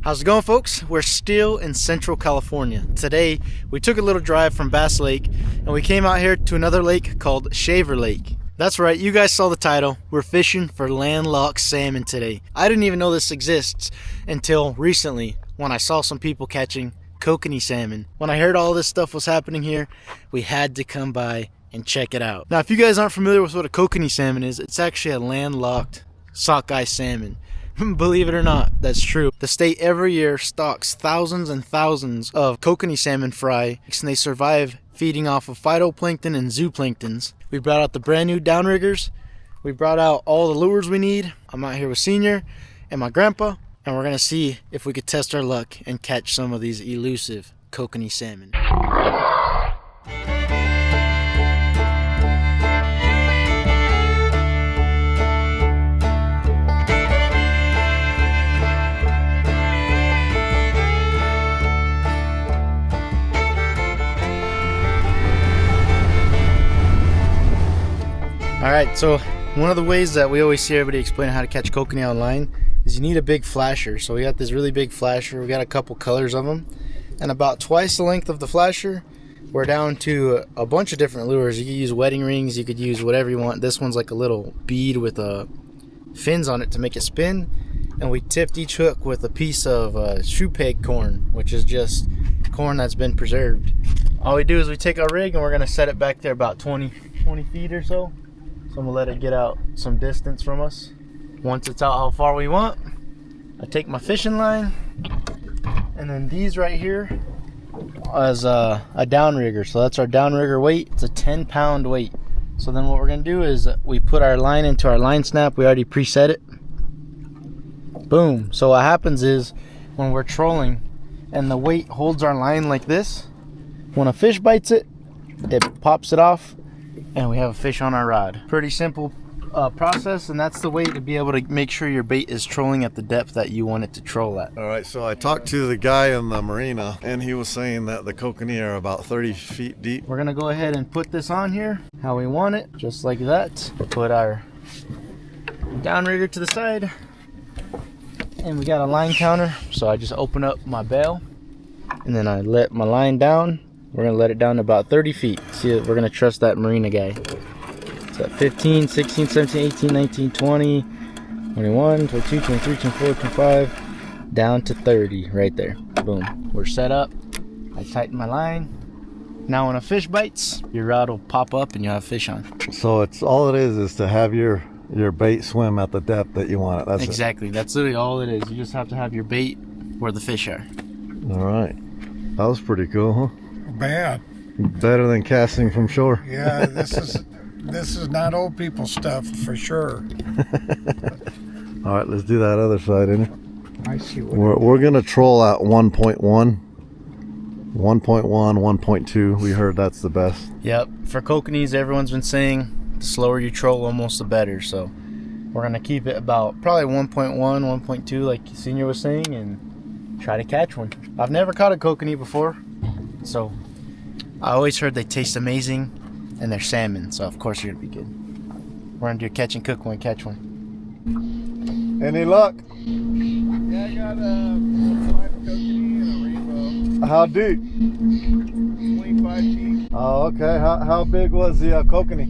How's it going, folks? We're still in Central California. Today, we took a little drive from Bass Lake and we came out here to another lake called Shaver Lake. That's right, you guys saw the title. We're fishing for landlocked salmon today. I didn't even know this exists until recently when I saw some people catching Kokanee salmon. When I heard all this stuff was happening here, we had to come by and check it out. Now, if you guys aren't familiar with what a Kokanee salmon is, it's actually a landlocked sockeye salmon. Believe it or not, that's true. The state every year stocks thousands and thousands of Kokanee salmon fry, and they survive feeding off of phytoplankton and zooplanktons. We brought out the brand new downriggers. We brought out all the lures we need. I'm out here with Senior and my grandpa, and we're gonna see if we could test our luck and catch some of these elusive Kokanee salmon. Alright, so one of the ways that we always see everybody explain how to catch Kokanee online is you need a big flasher. So we got this really big flasher. We got a couple colors of them, and about twice the length of the flasher, we're down to a bunch of different lures. You could use wedding rings, you could use whatever you want. This one's like a little bead with fins on it to make it spin, and we tipped each hook with a piece of shoe peg corn, which is just corn that's been preserved. All we do is we take our rig and we're going to set it back there about 20 feet or so. So I'm gonna let it get out some distance from us. Once it's out how far we want, I take my fishing line, and then these right here is a downrigger. So that's our downrigger weight. It's a 10-pound weight. So then what we're gonna do is we put our line into our line snap. We already preset it. Boom. So what happens is when we're trolling and the weight holds our line like this, when a fish bites it, it pops it off, and we have a fish on our rod. Pretty simple process, and that's the way to be able to make sure your bait is trolling at the depth that you want it to troll at. All right, so I talked to the guy in the marina, and he was saying that the Kokanee are about 30 feet deep. We're gonna go ahead and put this on here how we want it, just like that. Put our downrigger to the side, and we got a line counter. So I just open up my bail, and then I let my line down. We're going to let it down to about 30 feet. See, we're going to trust that marina guy. So 15, 16, 17, 18, 19, 20, 21, 22, 23, 24, 25, down to 30 right there. Boom. We're set up. I tighten my line. Now when a fish bites, your rod will pop up and you'll have fish on. So it's all it is to have your bait swim at the depth that you want it. That's exactly. That's literally all it is. You just have to have your bait where the fish are. All right. That was pretty cool, huh? Bad. Better than casting from shore. Yeah, this is not old people stuff for sure. All right, let's do that other side, innit? I see what We're gonna troll at 1.1, 1.1, 1.2. We heard that's the best. Yep. For Kokanees, everyone's been saying the slower you troll, almost the better. So we're gonna keep it about probably 1.1, 1.2, like Senior was saying, and try to catch one. I've never caught a Kokanee before, so I always heard they taste amazing and they're salmon, so of course you're gonna be good. We're gonna do a catch and cook when we catch one. Any luck? Yeah, I got a 5 Kokanee and a rainbow. How deep? 25 feet. Oh, okay. How big was the Kokanee?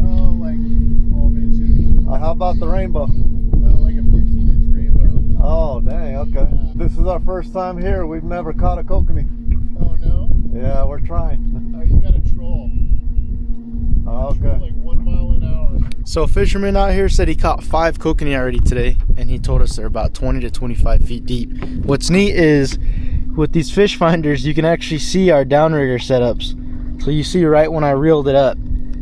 Oh, like 12 inches. How about the rainbow? Like a 15-inch rainbow. Oh, dang, okay. Yeah. This is our first time here. We've never caught a Kokanee. Oh, no? Yeah, we're trying. Oh, you gotta troll. Oh, Troll okay. like 1 mile an hour. So a fisherman out here said he caught 5 Kokanee already today, and he told us they're about 20 to 25 feet deep. What's neat is with these fish finders, you can actually see our downrigger setups. So you see right when I reeled it up,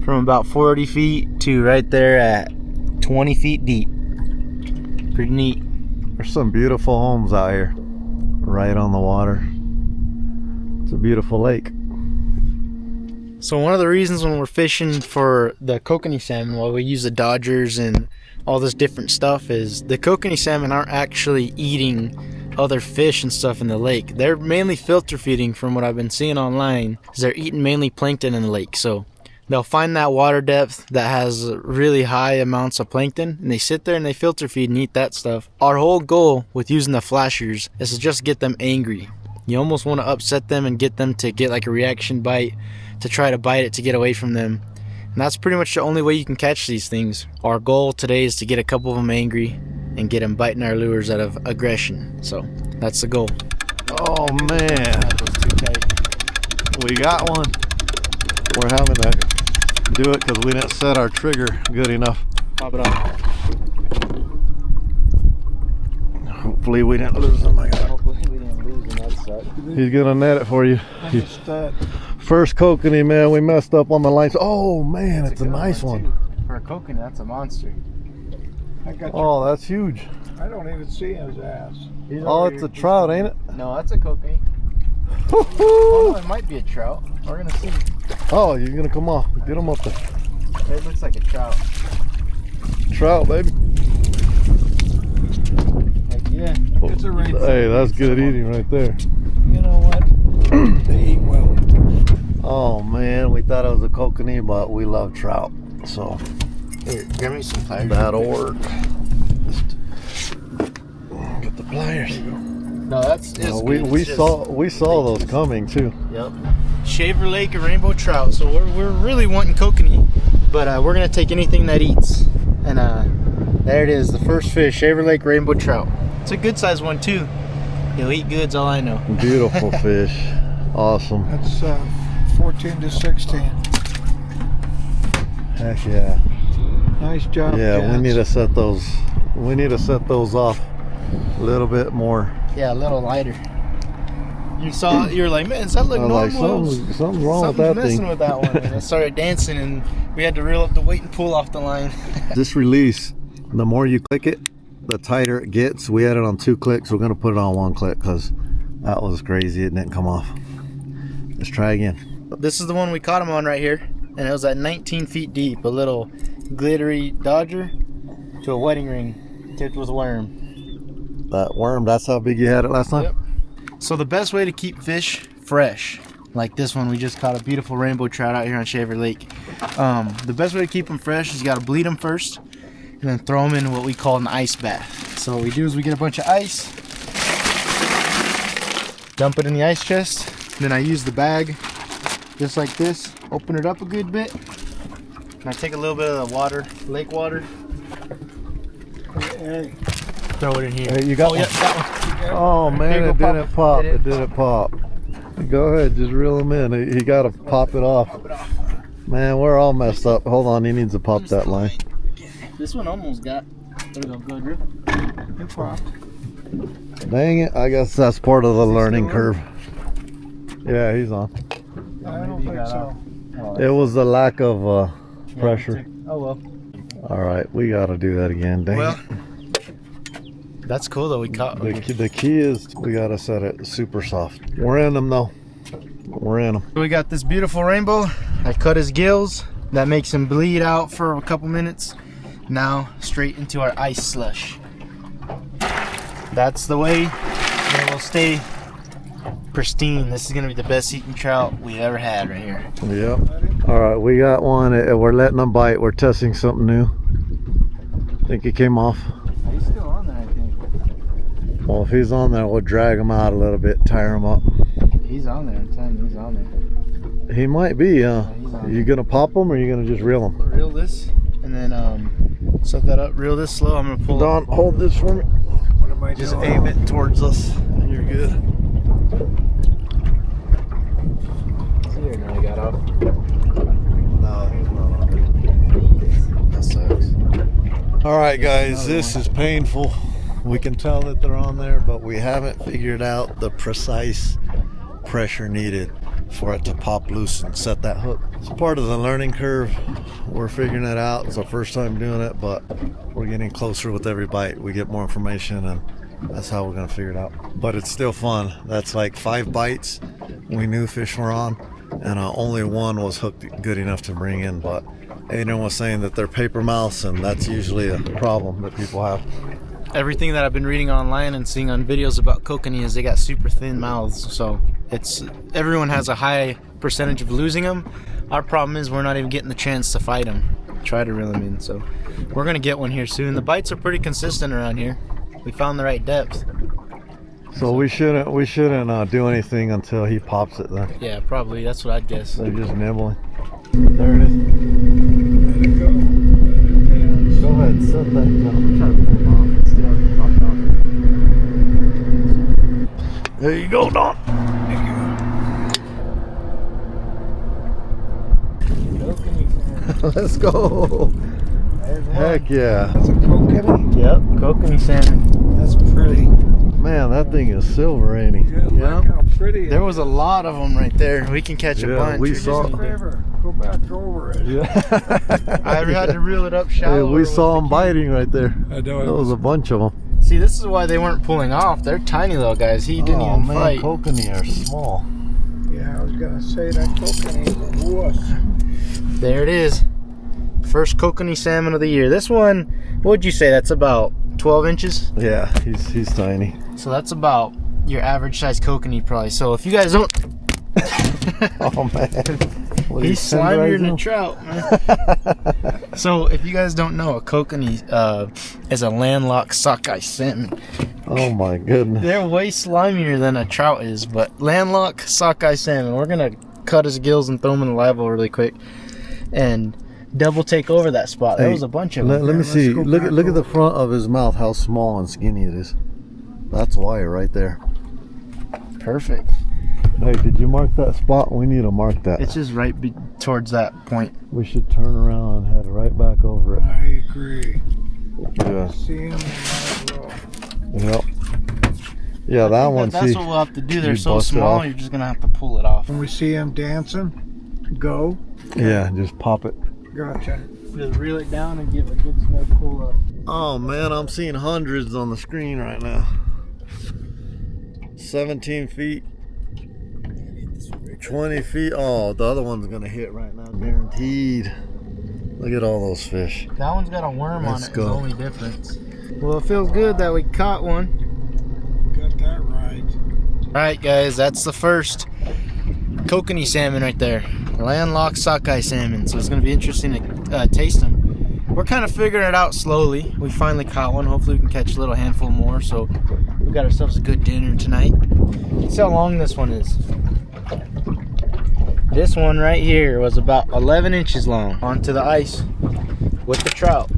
from about 40 feet to right there at 20 feet deep. Pretty neat. There's some beautiful homes out here, right on the water. It's a beautiful lake. So one of the reasons when we're fishing for the Kokanee salmon, while we use the Dodgers and all this different stuff, is the Kokanee salmon aren't actually eating other fish and stuff in the lake. They're mainly filter feeding, from what I've been seeing online. They're eating mainly plankton in the lake. So They'll find that water depth that has really high amounts of plankton, and they sit there and they filter feed and eat that stuff. Our whole goal with using the flashers is to just get them angry. You almost want to upset them and get them to get like a reaction bite, to try to bite it to get away from them. And that's pretty much the only way you can catch these things. Our goal today is to get a couple of them angry and get them biting our lures out of aggression. So that's the goal. Oh man, That was too tight. we got one. We're having to do it because we didn't set our trigger good enough. Pop it off. Hopefully we didn't lose him. Hopefully we didn't lose him. That sucked. He's gonna net it for you. First kokanee, man. We messed up on the lines. Oh man, it's a nice one. For a kokanee, that's a monster. Oh, that's huge. I don't even see his ass. Oh, it's a trout, ain't it? No, that's a kokanee. Woo-hoo! Oh, it might be a trout. We're gonna see. Oh, you're gonna come off. Get him up there. It looks like a trout. Trout, baby. Heck yeah. It's a rainbow. Hey, that's good eating right there. You know what? They eat well. Oh man, we thought it was a kokanee, but we love trout. So Here, grab me some pliers. that'll work. Get the pliers. No, that's it's We good. It's just- saw those coming too. Yep. Shaver Lake rainbow trout. So we're really wanting kokanee, but we're gonna take anything that eats. And there it is, the first fish, Shaver Lake rainbow trout. It's a good sized one too. He'll eat goods, all I know. Beautiful fish. Awesome. That's 14 to 16. Heck yeah. Nice job. Yeah, we gents. need to set those. We need to set those off a little bit more. Yeah, a little lighter. You saw, you were like, man, does that look I'm normal? like, something's wrong with Something's that messing thing. with that one. And it started dancing, and we had to reel up the weight and pull off the line. This release, the more you click it, the tighter it gets. We had it on 2 clicks. We're gonna put it on 1 click because that was crazy. It didn't come off. Let's try again. This is the one we caught him on right here, and it was at 19 feet deep. A little glittery dodger to a wedding ring tipped with a worm. That worm, that's how big you had it last time? Yep. So the best way to keep fish fresh, like this one, we just caught a beautiful rainbow trout out here on Shaver Lake. The best way to keep them fresh is you got to bleed them first, and then throw them in what we call an ice bath. So what we do is we get a bunch of ice, dump it in the ice chest, then I use the bag just like this, open it up a good bit, and I take a little bit of the water, lake water, Hey, throw it in here. Hey, you got Oh, yeah, that one. Oh man, Here you it go, didn't pop pop. it. It didn't pop. Go ahead, just reel him in. He got to pop it off. Man, we're all messed up. Hold on, he needs to pop that line. This one almost got. There we go, good, Drew. you pop. Dang it, I guess that's part of the learning curve. Yeah, he's on. I don't think so. It was the lack of pressure. Oh well. All right, we got to do that again. Dang Well, it. that's cool though. We caught. The key is we got to set it super soft. We're in them though. We're in them. We got this beautiful rainbow. I cut his gills. That makes him bleed out for a couple minutes. Now straight into our ice slush. That's the way it will stay pristine. This is gonna be the best eating trout we ever had right here. Yep. All right, we got one. We're letting them bite. We're testing something new. Think he came off. He's still on there, I think. Well, if he's on there, we'll drag him out a little bit, tire him up. He's on there. I'm telling you, he's on there. He might be. He's on You gonna pop him or you gonna just reel him? Reel this, and then set that up. Reel this slow. I'm gonna pull. Don, hold this for me. What am I Just doing? aim it towards us. You're good. See here, now he got off. No, he's not on. That sucks. All right, guys, this is painful. We can tell that they're on there, but we haven't figured out the precise pressure needed for it to pop loose and set that hook. It's part of the learning curve. We're figuring it out. It's our first time doing it, but we're getting closer with every bite. We get more information, and that's how we're gonna figure it out. But it's still fun. That's like 5 bites. We knew fish were on, and only one was hooked good enough to bring in. But Adrian was saying that they're paper mouths, and that's usually a problem that people have. Everything that I've been reading online and seeing on videos about kokanee is they got super thin mouths, so everyone has a high percentage of losing them, Our problem is we're not even getting the chance to fight them. Try to reel them in, so we're gonna get one here soon. The bites are pretty consistent around here. We found the right depth. So we shouldn't do anything until he pops it then. Yeah, probably. That's what I'd guess. They're just nibbling. There it is. Let it go. Go ahead, set that down. Try to pull him off and see how he popped off. There you go, Don. Let's go. Heck yeah. That's a kokanee. Yep, kokanee salmon. That's pretty. Man, that thing is silver, ain't he? Yeah, look how pretty. There was a lot of them right there. We can catch a Yeah, bunch. we just saw- need to- Favor, go back over it. Yeah. I had to reel it up Hey, shallow. we saw them biting right there. I know There it was was a bunch of them. See, this is why they weren't pulling off. They're tiny little guys. He didn't even fight. kokanee are small. Yeah, I was gonna say that kokanee is a wuss. There it is. First kokanee salmon of the year. This one, what'd you say? That's about 12 inches? Yeah, he's tiny. So that's about your average size kokanee probably. So if you guys don't... Oh man. What, He's slimier than a trout, man. So if you guys don't know, a kokanee is a landlocked sockeye salmon. Oh my goodness. They're way slimier than a trout is, but landlocked sockeye salmon. We're gonna cut his gills and throw him in the live well really quick and double take over that spot. There was a bunch of them. Let me let's see. go Look back at the front of his mouth, how small and skinny it is. That's wire right there. Perfect. Hey, did you mark that spot? We need to mark that. It's just right towards that point. We should turn around and head right back over it. I agree. Yeah. See him in the row. Yep. Yeah, that one. That's See, what we'll have to do. They're you so bust it small, off. you're just gonna have to pull it off. When we see him dancing, go. yeah, just pop it. Gotcha. Just reel it down and give a good snug pull up. Oh man, I'm seeing hundreds on the screen right now. 17 feet. 20 feet. Oh, the other one's gonna hit right now, guaranteed. Look at all those fish. That one's got a worm Let's on it. go. Is the only difference. Well, it feels good that we caught one. Got that right. All right, guys, that's the first kokanee salmon right there. Landlocked sockeye salmon. So it's gonna be interesting to taste them. We're kind of figuring it out slowly. We finally caught one. Hopefully we can catch a little handful more. So we got ourselves a good dinner tonight. See how long this one is. This one right here was about 11 inches long onto the ice with the trout.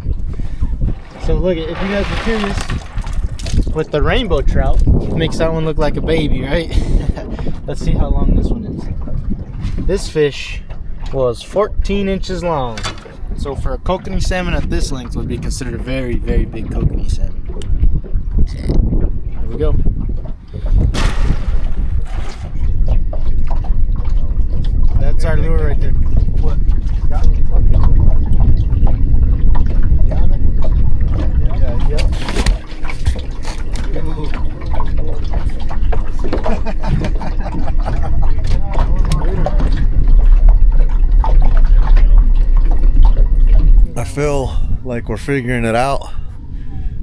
So look, if you guys are curious, with the rainbow trout, makes that one look like a baby, right? Let's see how long this one is. This fish was 14 inches long. So for a kokanee salmon at this length would be considered a very, very big kokanee salmon. So, there we go. That's our lure right there. What? Got it? Got it? Yeah, yep. I feel like we're figuring it out.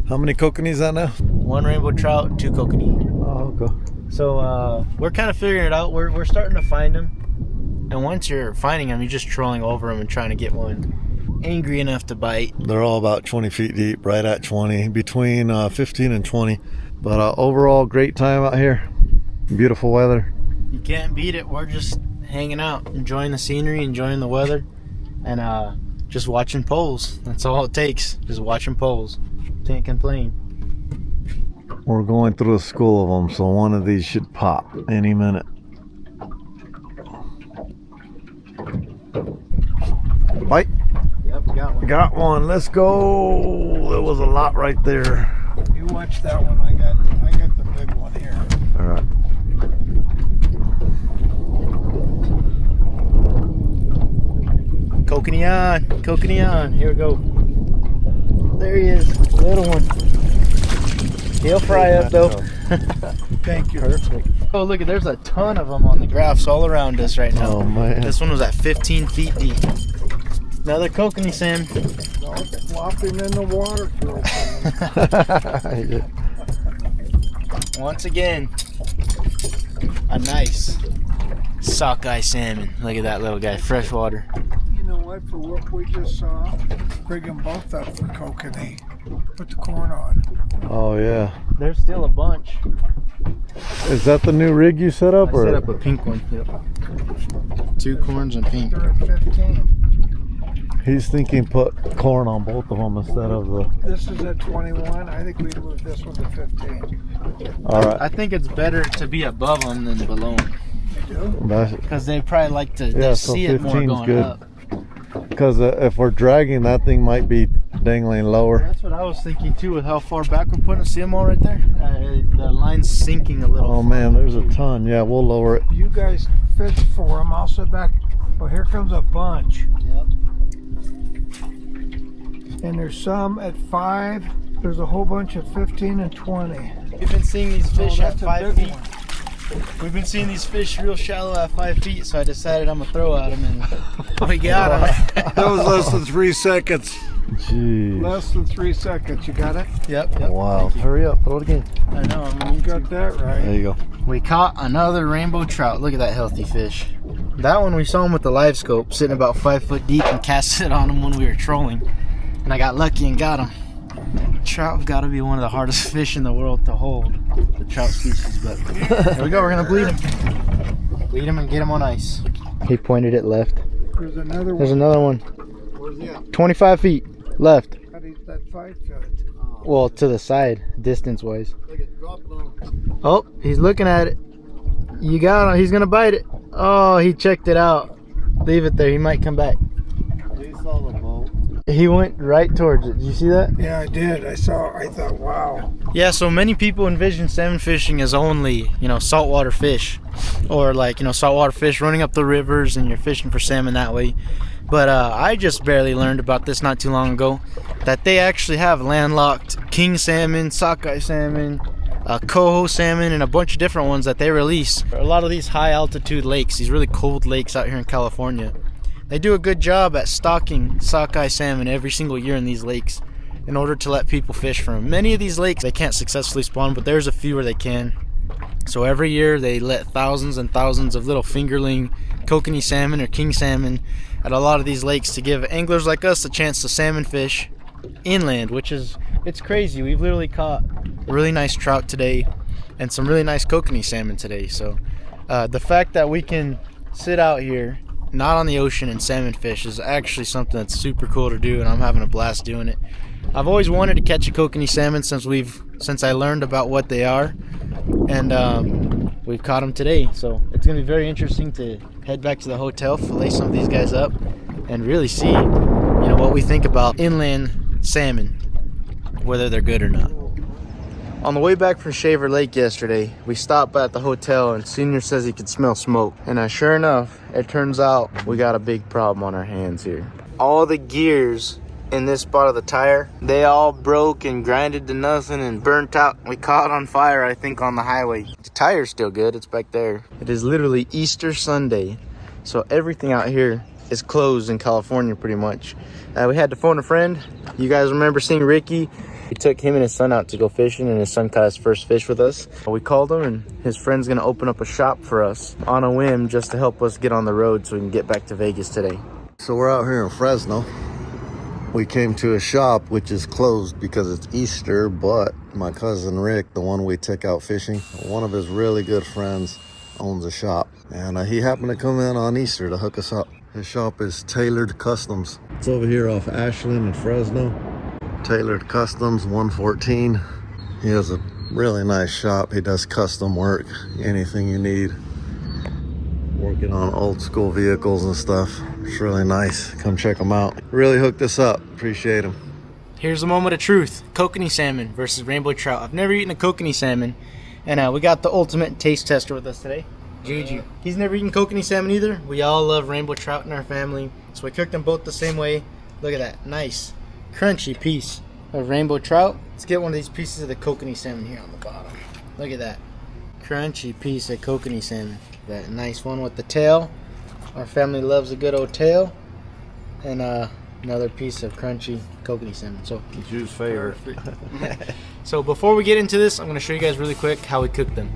How many kokanees is that now? One rainbow trout, 2 kokanee. Oh, okay. So we're kind of figuring it out. We're starting to find them. And once you're finding them, you're just trolling over them and trying to get one angry enough to bite. They're all about 20 feet deep, right at 20, between 15 and 20. But overall, great time out here. Beautiful weather. You can't beat it. We're just hanging out, enjoying the scenery, enjoying the weather, and just watching poles. That's all it takes. Just watching poles. Can't complain. We're going through a school of them, so one of these should pop any minute. Bite. Yep, we got one. Got one. Let's go. There was a lot right there. You watch that one. I got the big one here. All right. Kokanee on. Kokanee on. Here we go. There he is. Little one. He'll fry up though. Thank you. Perfect. Oh, look, there's a ton of them on the graphs all around us right now. Oh man. This one was at 15 feet deep. Another kokanee salmon. Don't flop him in the water, Once again, a nice Sockeye salmon. Look at that little guy, freshwater. You know what? For what we just saw, bring them both up for Kokanee. Put the corn on. Oh yeah. There's still a bunch. Is that the new rig you set up? I set up a pink one. Yep. 2 corns and pink. They're at 15. He's thinking put corn on both of them instead of the. This is at 21. I think we'd move this one to 15. All right. I think it's better to be above them than below them. You do? Because they probably like to Yeah, so see it more 15's going good. up. Because if we're dragging, that thing might be dangling lower. That's what I was thinking too, with how far back we're putting it. See them all right there? The line's sinking a little. Oh man, there's a ton. Yeah, we'll lower it. You guys fish for them. I'll sit back. Well, here comes a bunch. Yep. And there's some at 5. There's a whole bunch at 15 and 20. We've been seeing these fish at that's a 5 big feet. one. We've been seeing these fish real shallow at 5 feet, so I decided I'm gonna throw at them, and we got them. That was less than 3 seconds. Jeez. Less than 3 seconds. You got it? Yep. Wow. Hurry up. Throw it again. I know. You got that right. There you go. We caught another rainbow trout. Look at that healthy fish. That one we saw him with the live scope, sitting about 5 foot deep, and cast it on him when we were trolling. And I got lucky and got him. Trout have got to be one of the hardest fish in the world to hold, the trout species. But here we go. We're gonna bleed him. Bleed him and get him on ice. He pointed it left. There's another There's one. another one. Where's he at? 25 feet left. How do you, that 5 foot? Well, to the side, distance wise. Look at dropping on him. Oh, he's looking at it. You got him. He's gonna bite it. Oh, he checked it out. Leave it there. He might come back. He saw the boat. He went right towards it. Did you see that? Yeah, I did. I thought, wow. Yeah, so many people envision salmon fishing as only, saltwater fish. Or like, saltwater fish running up the rivers and you're fishing for salmon that way. But I just barely learned about this not too long ago. That they actually have landlocked king salmon, sockeye salmon, coho salmon, and a bunch of different ones that they release. A lot of these high altitude lakes, these really cold lakes out here in California. They do a good job at stocking sockeye salmon every single year in these lakes in order to let people fish from them. Many of these lakes they can't successfully spawn, but there's a few where they can. So every year they let thousands and thousands of little fingerling kokanee salmon or king salmon at a lot of these lakes to give anglers like us a chance to salmon fish inland, which is, it's crazy. We've literally caught a really nice trout today and some really nice kokanee salmon today. So the fact that we can sit out here not on the ocean and salmon fish is actually something that's super cool to do, and I'm having a blast doing it. I've always wanted to catch a kokanee salmon since I learned about what they are, and we've caught them today. So it's gonna be very interesting to head back to the hotel, fillet some of these guys up, and really see what we think about inland salmon, whether they're good or not. On the way back from Shaver Lake yesterday, we stopped at the hotel and Senior says he could smell smoke. And sure enough, it turns out we got a big problem on our hands here. All the gears in this spot of the tire, they all broke and grinded to nothing and burnt out. We caught on fire, I think, on the highway. The tire's still good, it's back there. It is literally Easter Sunday, so everything out here is closed in California pretty much. We had to phone a friend. You guys remember seeing Ricky? We took him and his son out to go fishing, and his son caught his first fish with us. We called him, and his friend's gonna open up a shop for us on a whim just to help us get on the road so we can get back to Vegas today. So we're out here in Fresno. We came to a shop which is closed because it's Easter, but my cousin Rick, the one we took out fishing, one of his really good friends owns a shop, and he happened to come in on Easter to hook us up. His shop is Tailored Customs. It's over here off Ashland and Fresno. Tailored Customs 114. He has a really nice shop. He does custom work, anything you need. Working on old school vehicles and stuff. It's really nice. Come check him out. Really hooked us up. Appreciate him. Here's the moment of truth. Kokanee salmon versus rainbow trout. I've never eaten a kokanee salmon, and we got the ultimate taste tester with us today, Juju. He's never eaten kokanee salmon either. We all love rainbow trout in our family, so we cooked them both the same way. Look at that, nice, crunchy piece of rainbow trout. Let's get one of these pieces of the kokanee salmon here on the bottom. Look at that, crunchy piece of kokanee salmon. That nice one with the tail. Our family loves a good old tail. And another piece of crunchy kokanee salmon. So Juice favorite. so before we get into this, I'm going to show you guys really quick how we cook them.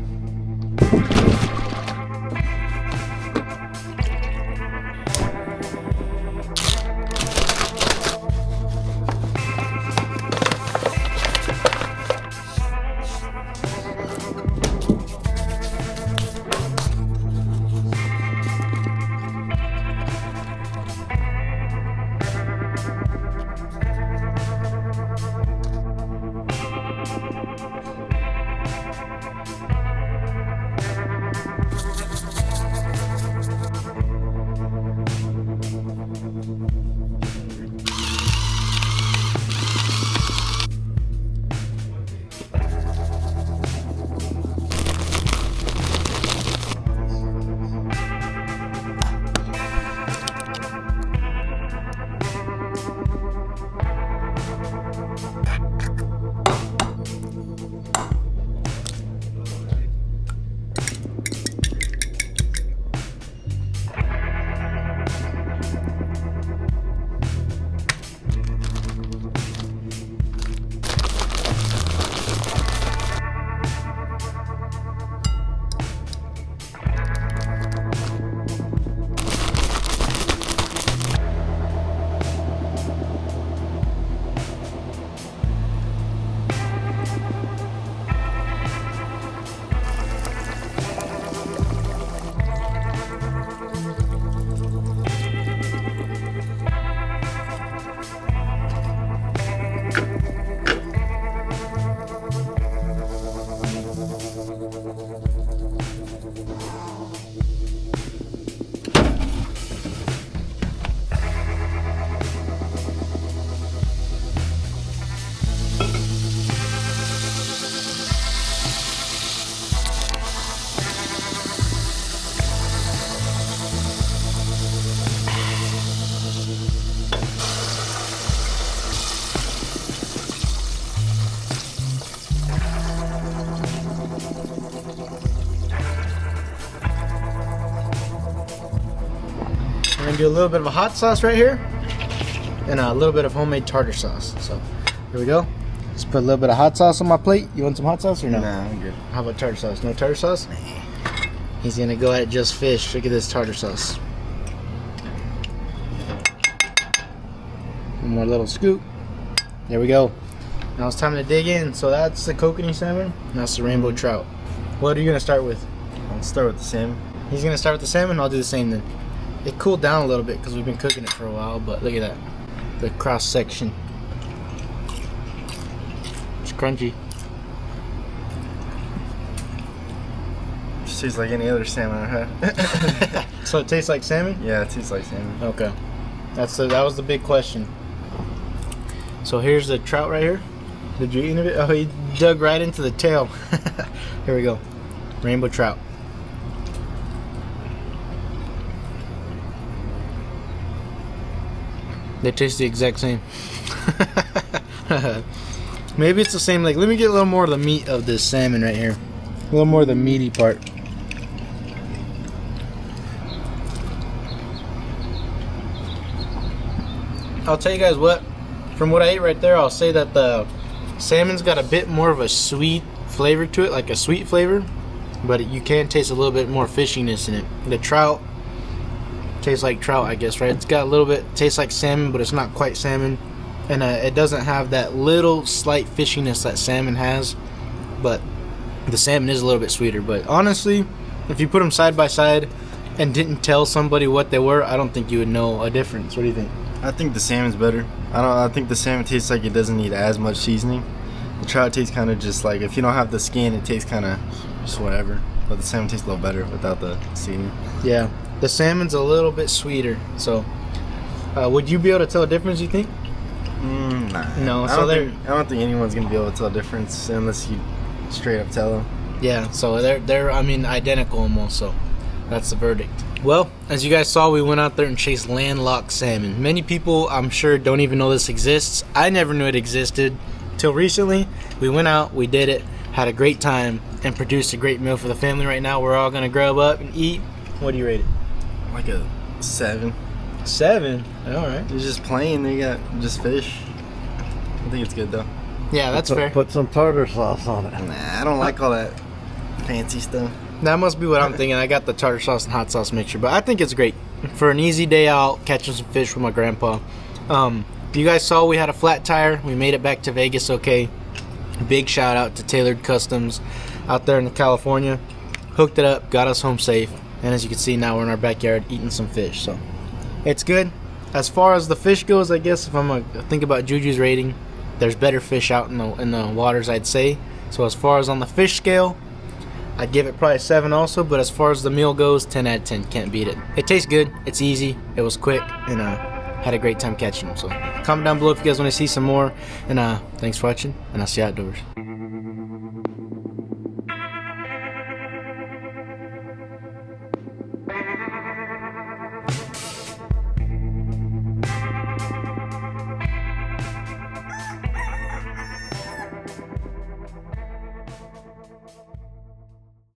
gonna do a little bit of a hot sauce right here, and a little bit of homemade tartar sauce. So here we go. Just put a little bit of hot sauce on my plate. You want some hot sauce or no? Nah, I'm good. How about tartar sauce? No tartar sauce? He's gonna go at just fish. Look at this tartar sauce. One more little scoop. There we go. Now it's time to dig in. So that's the kokanee salmon. And that's the rainbow trout. What are you gonna start with? I'll start with the salmon. He's gonna start with the salmon. I'll do the same then. It cooled down a little bit because we've been cooking it for a while. But look at that, the cross section. It's crunchy. Just tastes like any other salmon I had. So it tastes like salmon? Yeah, it tastes like salmon. Okay. That was the big question. So here's the trout right here. Did you eat it? Oh, he dug right into the tail. Here we go. Rainbow trout. They taste the exact same. Maybe it's the same. Like, let me get a little more of the meat of this salmon right here. A little more of the meaty part. I'll tell you guys what, from what I ate right there, I'll say that the salmon's got a bit more of a sweet flavor to it, like a sweet flavor, but you can taste a little bit more fishiness in it. The trout tastes like trout, I guess, right? It's got a little bit, tastes like salmon, but it's not quite salmon, and it doesn't have that little slight fishiness that salmon has, but the salmon is a little bit sweeter. But honestly, if you put them side by side and didn't tell somebody what they were, I don't think you would know a difference. What do you think? I think the salmon's better. I think the salmon tastes like it doesn't need as much seasoning. The trout tastes kind of just like, if you don't have the skin, it tastes kind of just whatever. But the salmon tastes a little better without the seasoning. Yeah, the salmon's a little bit sweeter. So, would you be able to tell a difference, you think? Nah. No, I don't think anyone's gonna be able to tell a difference unless you straight up tell them. Yeah, so they're I mean, identical almost. So that's the verdict. Well, as you guys saw, we went out there and chased landlocked salmon. Many people, I'm sure, don't even know this exists. I never knew it existed till recently. We went out, we did it, had a great time, and produced a great meal for the family. Right now, we're all gonna grub up and eat. What do you rate it? Like a 7. 7. All right. It's just plain. They got just fish. I think it's good though. Yeah, that's fair. Put some tartar sauce on it. Nah, I don't like all that fancy stuff. That must be what I'm thinking. I got the tartar sauce and hot sauce mixture, but I think it's great for an easy day out catching some fish with my grandpa. You guys saw we had a flat tire. We made it back to Vegas okay. Big shout out to Tailored Customs out there in California. Hooked it up, got us home safe, and as you can see now we're in our backyard eating some fish. So it's good. As far as the fish goes, I guess if I'm gonna think about Juju's rating, there's better fish out in the waters, I'd say. So as far as on the fish scale, I'd give it probably a 7 also, but as far as the meal goes, 10 out of 10, can't beat it. It tastes good, it's easy, it was quick, and had a great time catching them. So comment down below if you guys want to see some more, and thanks for watching, and I'll see you outdoors.